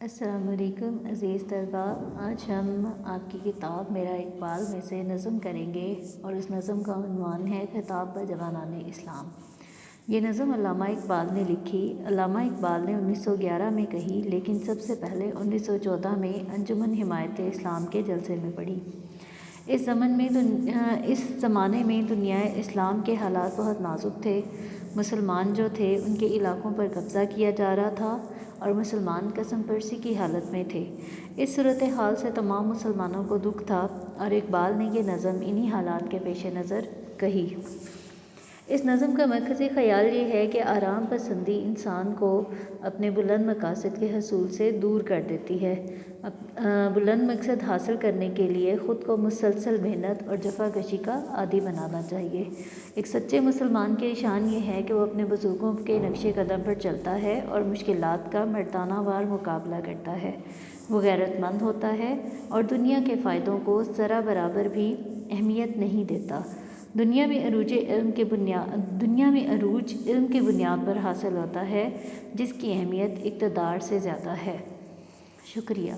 السلام علیکم عزیز طلباء، آج ہم آپ کی کتاب میرا اقبال میں سے نظم کریں گے اور اس نظم کا عنوان ہے خطاب بجوانان اسلام۔ یہ نظم علامہ اقبال نے لکھی۔ علامہ اقبال نے 1911 میں کہی، لیکن سب سے پہلے 1914 میں انجمن حمایت اسلام کے جلسے میں پڑھی۔ اس زمانے میں دنیا اسلام کے حالات بہت نازک تھے۔ مسلمان جو تھے ان کے علاقوں پر قبضہ کیا جا رہا تھا اور مسلمان قسم پرسی کی حالت میں تھے۔ اس صورتحال سے تمام مسلمانوں کو دکھ تھا اور اقبال نے یہ نظم انہی حالات کے پیش نظر کہی۔ اس نظم کا مرکزی خیال یہ ہے کہ آرام پسندی انسان کو اپنے بلند مقاصد کے حصول سے دور کر دیتی ہے۔ بلند مقصد حاصل کرنے کے لیے خود کو مسلسل محنت اور جفاکشی کا عادی بنانا چاہیے۔ ایک سچے مسلمان کی شان یہ ہے کہ وہ اپنے بزرگوں کے نقش قدم پر چلتا ہے اور مشکلات کا مردانہ وار مقابلہ کرتا ہے۔ وہ غیرت مند ہوتا ہے اور دنیا کے فائدوں کو ذرا برابر بھی اہمیت نہیں دیتا۔ دنیا میں عروج علم کی بنیاد پر حاصل ہوتا ہے، جس کی اہمیت اقتدار سے زیادہ ہے۔ شکریہ۔